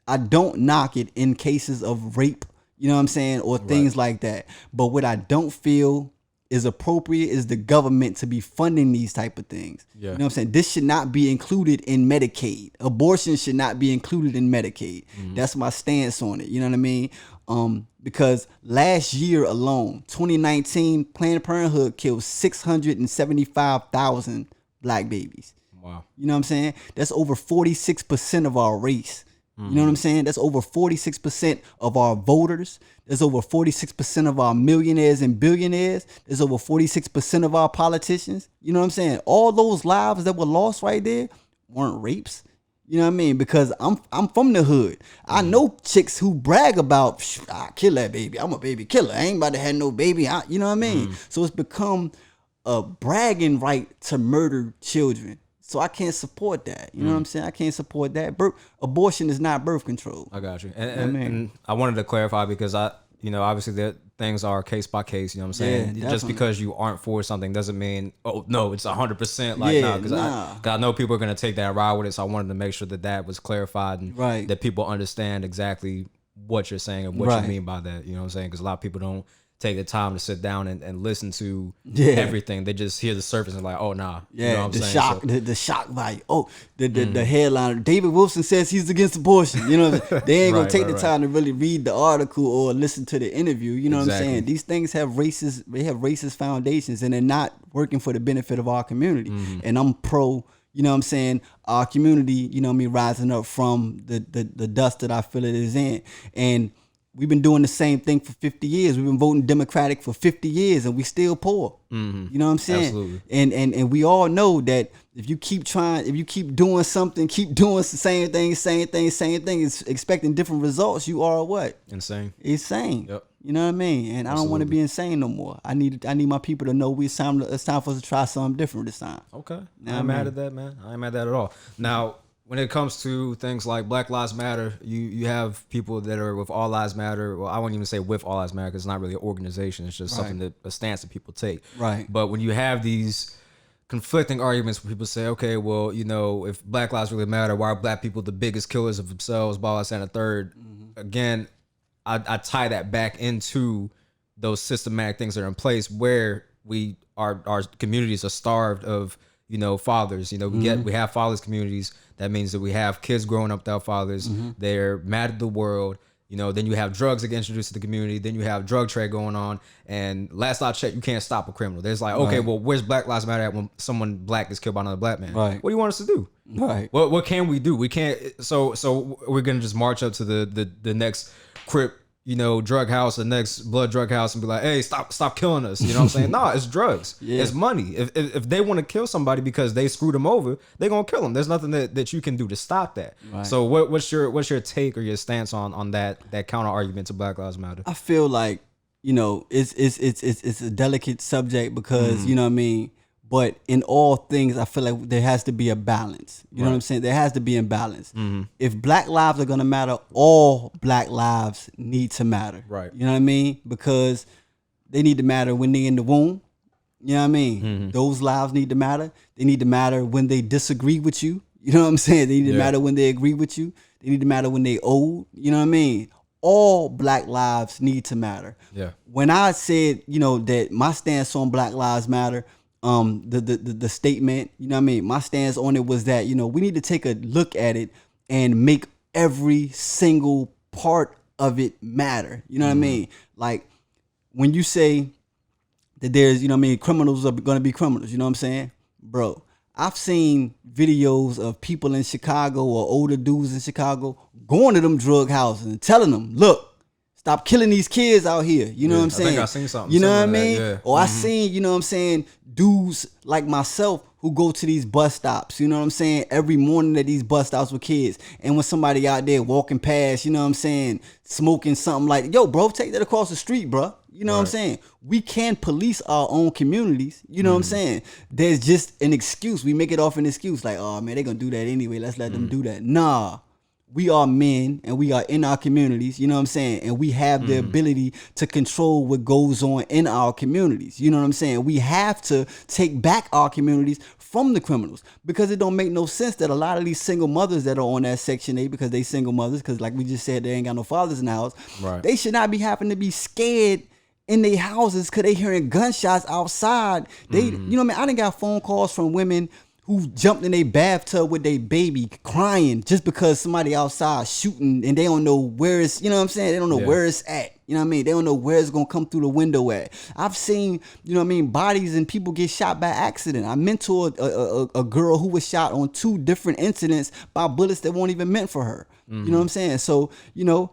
I don't knock it in cases of rape. You know what I'm saying? Or things like that. But what I don't feel is appropriate is the government to be funding these type of things. You know what I'm saying? This should not be included in Medicaid. Abortion should not be included in Medicaid. That's my stance on it. You know what I mean? Because last year alone, 2019, Planned Parenthood killed 675,000 black babies. Wow. You know what I'm saying? That's over 46% of our race. You know what I'm saying? That's over 46% of our voters. There's over 46% of our millionaires and billionaires. There's over 46% of our politicians. You know what I'm saying? All those lives that were lost right there weren't rapes. You know what I mean? Because I'm from the hood. I know chicks who brag about, I kill that baby. I'm a baby killer. I ain't about to have no baby. You know what I mean? So it's become a bragging right to murder children. So I can't support that. You know what I'm saying? I can't support that. Abortion is not birth control. I got you. And I wanted to clarify because obviously that things are case by case. You know what I'm saying? Yeah, just because you aren't for something doesn't mean, oh no, it's 100%. Because I know people are going to take that ride with it. So I wanted to make sure that was clarified and that people understand exactly what you're saying and what you mean by that. You know what I'm saying? Because a lot of people don't take the time to sit down and listen to Yeah. everything. They just hear the surface and like, oh nah. Yeah, You know what I'm the saying? shock, So, the shock value. Oh, the headliner. David Wilson says he's against abortion. You know, they ain't gonna Right, take right, the time to really read the article or listen to the interview. You know what I'm Exactly. saying? These things have racist foundations, and they're not working for the benefit of our community. And I'm pro. You know what I'm saying? Our community, you know what I mean, rising up from the dust that I feel it is in. And we've been doing the same thing for 50 years. We've been voting Democratic for 50 years and we still poor. You know what I'm saying? Absolutely. And we all know that if you keep doing something, keep doing the same thing, expecting different results, you are what? insane. Insane. Yep. You know what I mean? And I don't want to be insane no more. I need my people to know it's time for us to try something different this time. Okay. I ain't mad at that, man. I ain't mad at that at all. Now, when it comes to things like Black Lives Matter, you have people that are with All Lives Matter. Well, I won't even say with All Lives Matter because it's not really an organization. It's just something a stance that people take. Right. But when you have these conflicting arguments where people say, okay, well, you know, if Black lives really matter, why are Black people the biggest killers of themselves, blah, blah, and a third? Again, I tie that back into those systematic things that are in place where our communities are starved of, you know, fathers. You know, we have fatherless communities. That means that we have kids growing up without fathers. They're mad at the world. You know, then you have drugs that get introduced to the community. Then you have drug trade going on. And last I checked, you can't stop a criminal. There's like, okay, well, where's Black Lives Matter at when someone black is killed by another black man? Right. What do you want us to do? Right. What can we do? We can't. So we're gonna just march up to the next Crip, you know, drug house, the next blood drug house, and be like, hey, stop killing us. You know what I'm saying? No, it's drugs. Yeah. It's money. If they want to kill somebody because they screwed them over, they're gonna kill them. There's nothing that you can do to stop that. Right. So what's your take or your stance on that counter argument to Black Lives Matter? I feel like, you know, it's a delicate subject because, you know what I mean? But in all things, I feel like there has to be a balance. You know what I'm saying? There has to be a balance. If Black lives are going to matter, all Black lives need to matter. Right. You know what I mean? Because they need to matter when they're in the womb. You know what I mean? Those lives need to matter. They need to matter when they disagree with you. You know what I'm saying? They need to matter when they agree with you. They need to matter when they old. You know what I mean? All Black lives need to matter. Yeah. When I said, you know, that my stance on Black Lives Matter, the statement, you know what I mean? My stance on it was that, you know, we need to take a look at it and make every single part of it matter. You know what I mean? Like when you say that there's, you know what I mean, criminals are going to be criminals, you know what I'm saying? Bro, I've seen videos of people in Chicago or older dudes in Chicago going to them drug houses and telling them, look, stop killing these kids out here. You know what I'm saying? I think I seen something. You know what I similar to mean? that, yeah. Or I seen, you know what I'm saying, dudes like myself who go to these bus stops, you know what I'm saying, every morning at these bus stops with kids. And when somebody out there walking past, you know what I'm saying, smoking something like, yo, bro, take that across the street, bro. You know what I'm saying? We can police our own communities. You know what I'm saying? There's just an excuse. We make it off an excuse. Like, oh, man, they're going to do that anyway. Let's let them do that. Nah. We are men and we are in our communities, you know what I'm saying? And we have the ability to control what goes on in our communities. You know what I'm saying? We have to take back our communities from the criminals because it don't make no sense that a lot of these single mothers that are on that Section 8 because they single mothers, because like we just said, they ain't got no fathers in the house. Right. They should not be having to be scared in their houses because they hearing gunshots outside. They, you know what I mean? I done got phone calls from women who jumped in their bathtub with their baby crying just because somebody outside shooting and they don't know where it's, you know what I'm saying? They don't know where it's at. You know what I mean? They don't know where it's going to come through the window at. I've seen, you know what I mean, bodies and people get shot by accident. I mentored a girl who was shot on 2 different incidents by bullets that weren't even meant for her. You know what I'm saying? So, you know,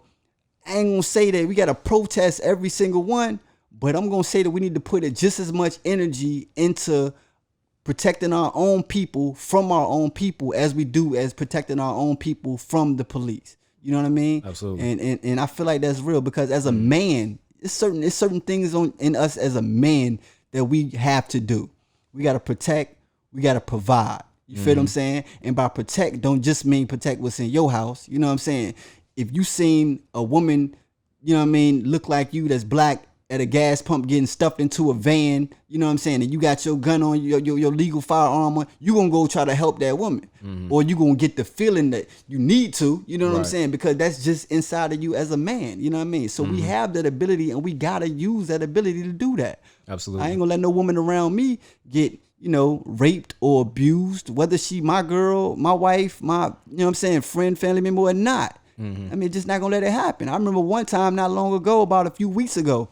I ain't going to say that we got to protest every single one, but I'm going to say that we need to put just as much energy into protecting our own people from our own people as we do as protecting our own people from the police. You know what I mean? Absolutely. And I feel like that's real because as a man, it's certain things in us as a man that we have to do. We got to protect. We got to provide. You feel what I'm saying? And by protect, don't just mean protect what's in your house. You know what I'm saying? If you seen a woman, you know what I mean, look like you that's black at a gas pump getting stuffed into a van, you know what I'm saying, and you got your gun on, your legal firearm on, you gonna go try to help that woman. Or you gonna get the feeling that you need to, you know what I'm saying, because that's just inside of you as a man, you know what I mean? So we have that ability, and we gotta use that ability to do that. Absolutely. I ain't gonna let no woman around me get, raped or abused, whether she my girl, my wife, my, friend, family member or not. I mean, just not gonna let it happen. I remember one time not long ago, about a few weeks ago,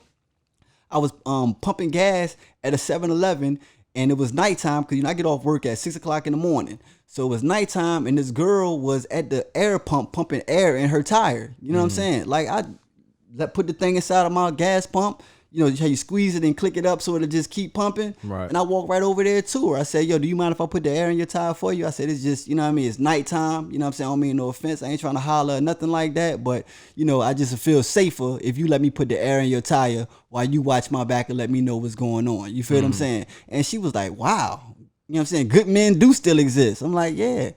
I was pumping gas at a 7-Eleven, and it was nighttime because I get off work at 6 o'clock in the morning. So it was nighttime, and this girl was at the air pump pumping air in her tire. You know what I'm saying? Like, I put the thing inside of my gas pump. How you squeeze it and click it up so it'll just keep pumping. Right. And I walked right over there to her. I said, yo, do you mind if I put the air in your tire for you? I said, it's just, it's nighttime. You know what I'm saying? I don't mean no offense. I ain't trying to holler or nothing like that. But, I just feel safer if you let me put the air in your tire while you watch my back and let me know what's going on. You feel what I'm saying? And she was like, wow. You know what I'm saying? Good men do still exist. I'm like, yeah,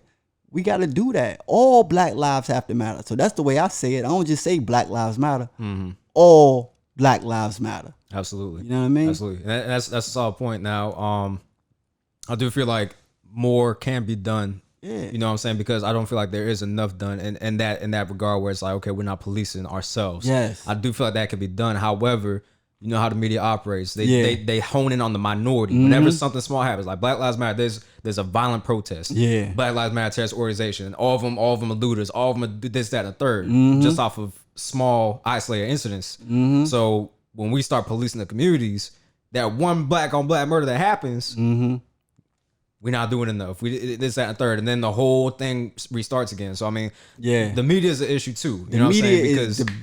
we got to do that. All black lives have to matter. So that's the way I say it. I don't just say Black Lives Matter. All Black Lives Matter. Absolutely. You know what I mean? Absolutely. And that's a solid point. Now, I do feel like more can be done. Yeah. You know what I'm saying? Because I don't feel like there is enough done in that regard, where it's like, okay, we're not policing ourselves. Yes. I do feel like that could be done. However, you know how the media operates. They hone in on the minority. Whenever something small happens, like Black Lives Matter, there's a violent protest. Yeah. Black Lives Matter terrorist organization. All of them are looters. All of them are this, that, and the third. Just off of small isolated incidents. So when we start policing the communities, that one black on black murder that happens, we're not doing enough. We this, that, and the third, and then the whole thing restarts again. So I mean, the media is an issue too. You know what I'm saying?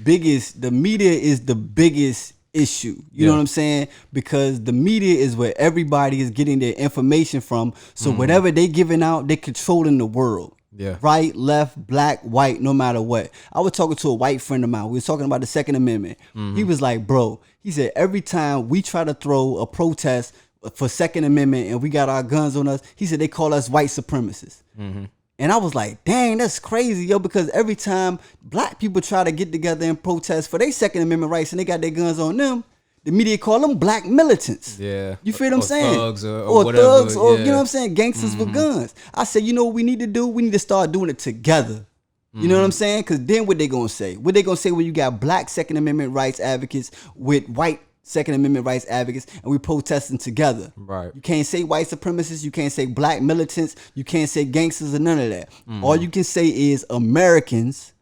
Because the media is the biggest issue. You know what I'm saying? Because the media is where everybody is getting their information from. So whatever they giving out, they controlling the world. Yeah. Right, left, black, white, no matter what. I was talking to a white friend of mine. We was talking about the Second Amendment. He was like, bro, he said, every time we try to throw a protest for Second Amendment and we got our guns on us, he said they call us white supremacists. And I was like, dang, that's crazy, yo, because every time black people try to get together and protest for their Second Amendment rights and they got their guns on them, the media call them black militants. Yeah. You feel what I'm saying? Thugs or whatever. Thugs or, you know what I'm saying? Gangsters with guns. I said, you know what we need to do? We need to start doing it together. You know what I'm saying? Because then what they going to say? What they going to say when you got black Second Amendment rights advocates with white Second Amendment rights advocates and we protesting together? Right. You can't say white supremacists. You can't say black militants. You can't say gangsters or none of that. All you can say is Americans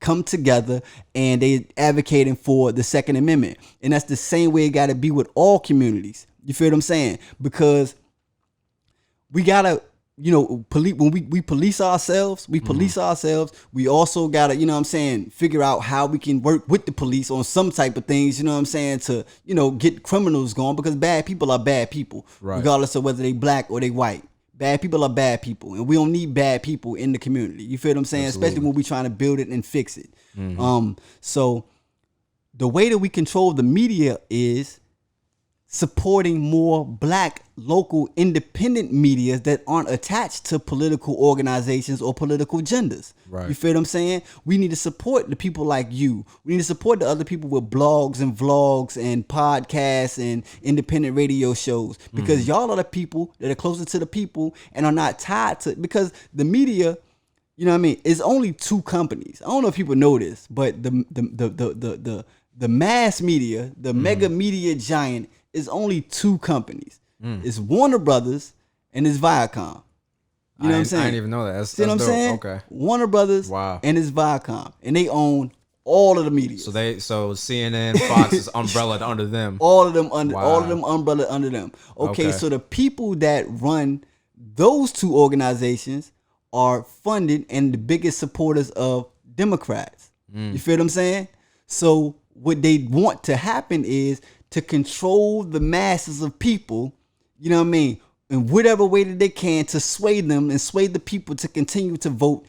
come together and they advocating for the Second Amendment. And that's the same way it got to be with all communities. You feel what I'm saying? Because we got to, police, when we police ourselves, we also got to, you know what I'm saying, figure out how we can work with the police on some type of things, you know what I'm saying, to, get criminals going, because bad people are bad people, regardless of whether they black or they white. Bad people are bad people, and we don't need bad people in the community. You feel what I'm saying? Absolutely. Especially when we trying to build it and fix it. So the way that we control the media is supporting more black, local, independent media that aren't attached to political organizations or political agendas. Right. You feel what I'm saying? We need to support the people like you. We need to support the other people with blogs and vlogs and podcasts and independent radio shows, because y'all are the people that are closer to the people and are not tied to, because the media, you know what I mean, is only two companies. I don't know if people know this, but the mass media, the mega media giant, is only two companies. It's Warner Brothers and it's Viacom. You know what I'm saying? I didn't even know that. See what I'm dope. saying? Okay. Warner Brothers and it's Viacom. And they own all of the media. So CNN, Fox is umbrella under them. All of them umbrella under them. Okay, so the people that run those two organizations are funded and the biggest supporters of Democrats. You feel what I'm saying? So what they want to happen is to control the masses of people, you know what I mean, in whatever way that they can, to sway them and sway the people to continue to vote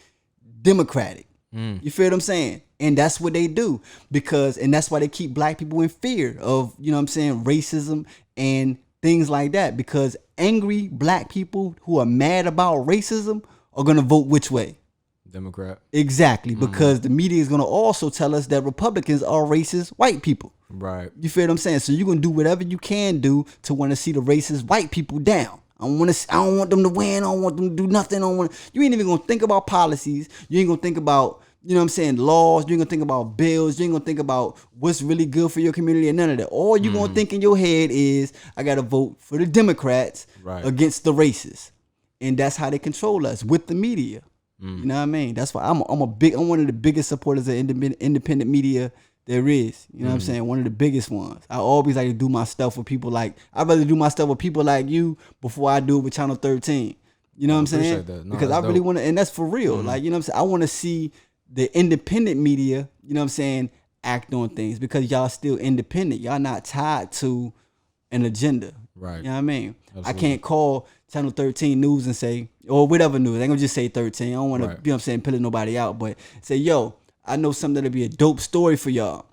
Democratic. You feel what I'm saying? And that's what they do, and that's why they keep black people in fear of, you know what I'm saying, racism and things like that, because angry black people who are mad about racism are going to vote which way? Democrat. Exactly, because the media is going to also tell us that Republicans are racist white people. Right. You feel what I'm saying? So you're gonna do whatever you can do to want to see the racist white people down. I don't want them to win. I don't want them to do nothing. You ain't even gonna think about policies. You ain't gonna think about, you know what I'm saying, laws. You ain't gonna think about bills. You ain't gonna think about what's really good for your community and none of that. All you gonna think in your head is, I gotta vote for the Democrats against the racists. And that's how they control us, with the media. You know what I mean? That's why I'm one of the biggest supporters of independent media there is. You know what I'm saying? One of the biggest ones. I always like to do my stuff with people like, I'd rather do my stuff with people like you before I do it with Channel 13. You know what I'm saying? That. No, because I really want to, and that's for real. Like, you know what I'm saying? I want to see the independent media, you know what I'm saying, act on things, because y'all still independent. Y'all not tied to an agenda. Right. You know what I mean? Absolutely. I can't call Channel 13 News and say, or whatever news. I ain't gonna just say 13. I don't want to, you know what I'm saying, pillage nobody out, but say, yo, I know something that'll be a dope story for y'all.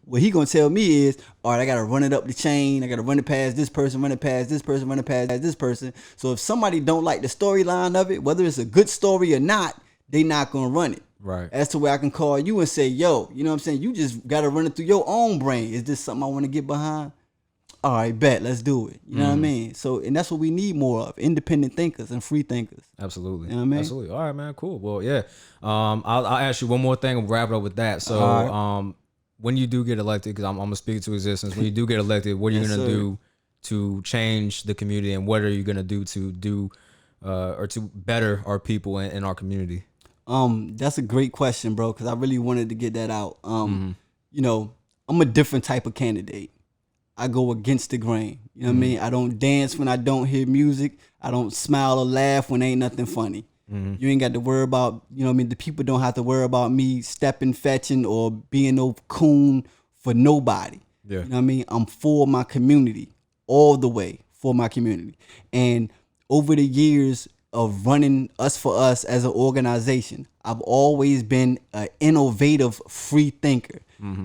What he gonna tell me is, all right, I gotta run it up the chain. I gotta run it past this person, run it past this person, run it past this person. So if somebody don't like the storyline of it, whether it's a good story or not, they not gonna run it. Right. That's to where I can call you and say, yo, you know what I'm saying? You just gotta run it through your own brain. Is this something I want to get behind? All right, bet, let's do it. You know what I mean? So, and that's what we need more of: independent thinkers and free thinkers. Absolutely. You know what I mean? Absolutely. All right, man. Cool. Well, yeah. I'll ask you one more thing and wrap it up with that. So, when you do get elected, because I'm gonna speak to existence. When you do get elected, what are you gonna do to change the community, and what are you gonna do or to better our people in our community? That's a great question, bro, because I really wanted to get that out. You know, I'm a different type of candidate. I go against the grain. You know what I mean? I don't dance when I don't hear music. I don't smile or laugh when ain't nothing funny. You ain't got to worry about, you know what I mean? The people don't have to worry about me stepping, fetching, or being no coon for nobody. Yeah. You know what I mean? I'm for my community, all the way for my community. And over the years of running Us for Us as an organization, I've always been an innovative free thinker.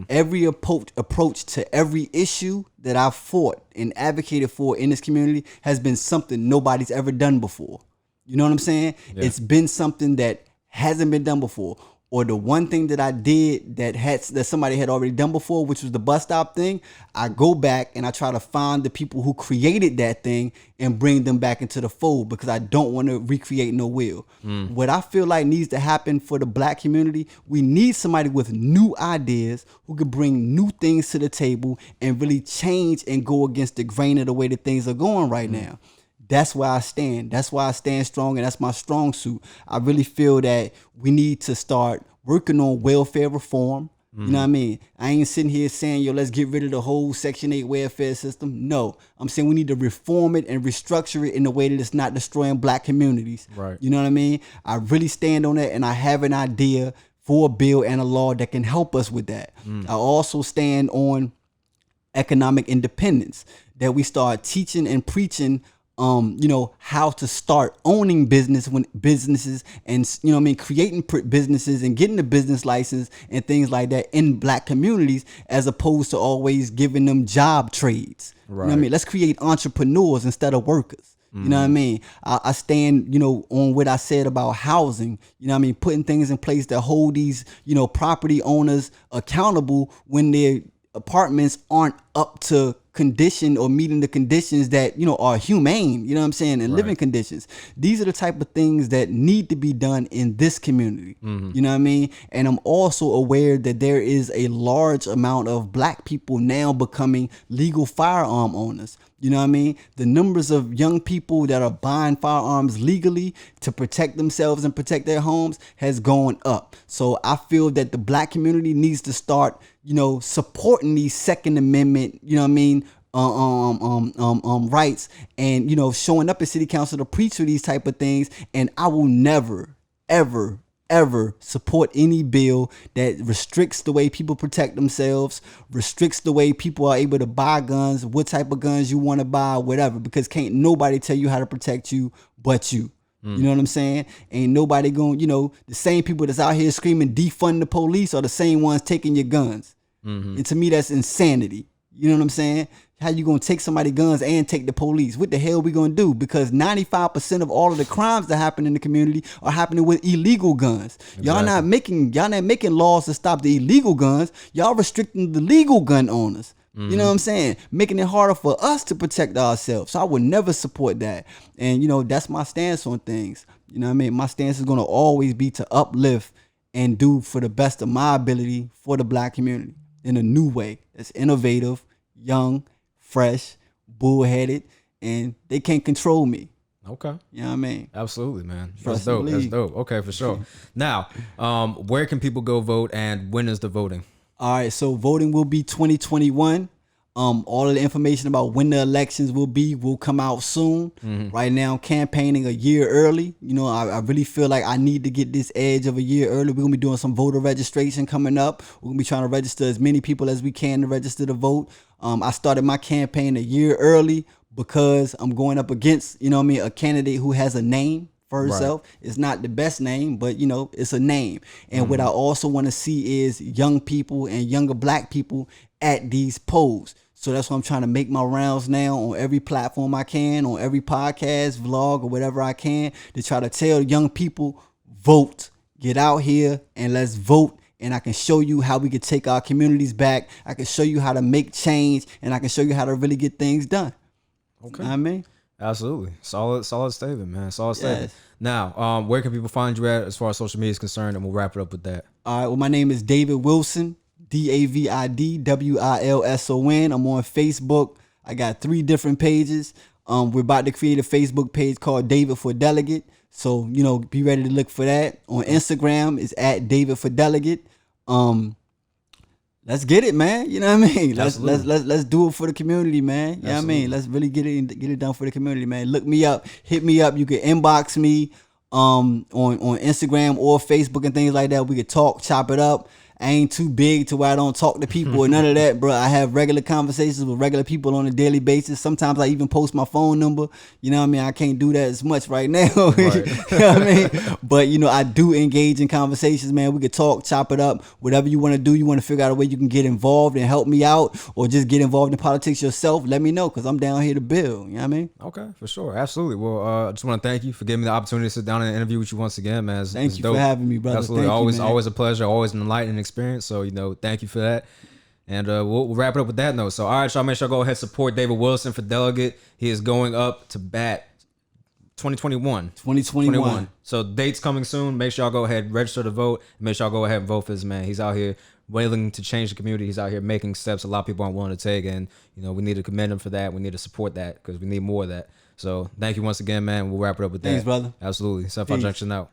Every approach to every issue that I've fought and advocated for in this community has been something nobody's ever done before. You know what I'm saying? Yeah. It's been something that hasn't been done before. Or the one thing that I did that somebody had already done before, which was the bus stop thing, I go back and I try to find the people who created that thing and bring them back into the fold, because I don't want to recreate no wheel. What I feel like needs to happen for the black community, we need somebody with new ideas who could bring new things to the table and really change and go against the grain of the way that things are going right now. That's where I stand. That's why I stand strong, and that's my strong suit. I really feel that we need to start working on welfare reform. You know what I mean? I ain't sitting here saying, yo, let's get rid of the whole Section 8 welfare system. No, I'm saying we need to reform it and restructure it in a way that it's not destroying black communities. Right. You know what I mean? I really stand on that, and I have an idea for a bill and a law that can help us with that. I also stand on economic independence, that we start teaching and preaching you know, how to start owning businesses and, you know what I mean, creating businesses and getting the business license and things like that in black communities, as opposed to always giving them job trades. Right. You know what I mean? Let's create entrepreneurs instead of workers. You know what I mean? I stand, you know, on what I said about housing, you know what I mean? Putting things in place that hold these, you know, property owners accountable when their apartments aren't up to condition or meeting the conditions that, you know, are humane, you know what I'm saying, and living conditions. These are the type of things that need to be done in this community. You know what I mean? And I'm also aware that there is a large amount of black people now becoming legal firearm owners. You know what I mean? The numbers of young people that are buying firearms legally to protect themselves and protect their homes has gone up. So I feel that the black community needs to start, you know, supporting these Second Amendment, you know what I mean, rights, and, you know, showing up at city council to preach for these type of things. And I will never, ever support any bill that restricts the way people protect themselves, restricts the way people are able to buy guns, what type of guns you want to buy, whatever, because can't nobody tell you how to protect you but you. You know what I'm saying? Ain't nobody going, you know, the same people that's out here screaming defund the police are the same ones taking your guns. And to me, that's insanity. You know what I'm saying? How you gonna take somebody's guns and take the police? What the hell we gonna do? Because 95% of all of the crimes that happen in the community are happening with illegal guns. Exactly. Y'all not making laws to stop the illegal guns. Y'all restricting the legal gun owners. Mm-hmm. You know what I'm saying? Making it harder for us to protect ourselves. So I would never support that. And that's my stance on things. You know what I mean? My stance is gonna always be to uplift and do for the best of my ability for the black community in a new way. That's innovative, young, fresh, bullheaded, and they can't control me. Okay. You know what I mean? Absolutely, man. That's dope. That's dope. Okay, for sure. Now, where can people go vote, and when is the voting? All right, so voting will be 2021. All of the information about when the elections will come out soon. Mm-hmm. Right now, I'm campaigning a year early. I really feel like I need to get this edge of a year early. We're going to be doing some voter registration coming up. We're going to be trying to register as many people as we can to register to vote. I started my campaign a year early because I'm going up against, a candidate who has a name for herself. Right. It's not the best name, but it's a name. And what I also want to see is young people and younger black people at these polls. So that's why I'm trying to make my rounds now on every platform I can, on every podcast, vlog, or whatever I can, to try to tell young people, vote, get out here and let's vote. And I can show you how we can take our communities back. I can show you how to make change, and I can show you how to really get things done. Okay. You know what I mean? Absolutely. Solid statement, man. Solid statement. Now, where can people find you at as far as social media is concerned? And we'll wrap it up with that. All right. Well, my name is DavidWilson, DavidWilson. I'm on Facebook. I got 3 different pages. We're about to create a Facebook page called David for Delegate. So, be ready to look for that. On Instagram, it's at David for Delegate. Let's get it, man. You know what I mean? Let's do it for the community, man. You know what I mean? Let's really get it done for the community, man. Look me up, hit me up. You can inbox me on Instagram or Facebook and things like that. We could talk, chop it up. I ain't too big to where I don't talk to people or none of that, bro. I have regular conversations with regular people on a daily basis. Sometimes I even post my phone number. You know what I mean? I can't do that as much right now. Right. You know what I mean? But, I do engage in conversations, man. We could talk, chop it up, whatever you want to do. You want to figure out a way you can get involved and help me out, or just get involved in politics yourself, let me know, because I'm down here to build. You know what I mean? Okay, for sure. Absolutely. Well, I just want to thank you for giving me the opportunity to sit down and interview with you once again, man. Thank you for having me, brother. Absolutely. Thank you, always a pleasure, always an enlightening experience. So, thank you for that. And we'll wrap it up with that note. So, all right, y'all, make sure y'all go ahead and support DavidWilson for Delegate. He is going up to bat 2021. So, dates coming soon. Make sure y'all go ahead, register to vote. Make sure y'all go ahead and vote for this man. He's out here willing to change the community. He's out here making steps a lot of people aren't willing to take. And, we need to commend him for that. We need to support that because we need more of that. So, thank you once again, man. We'll wrap it up with that. Thanks, brother. Absolutely. 75Junction out.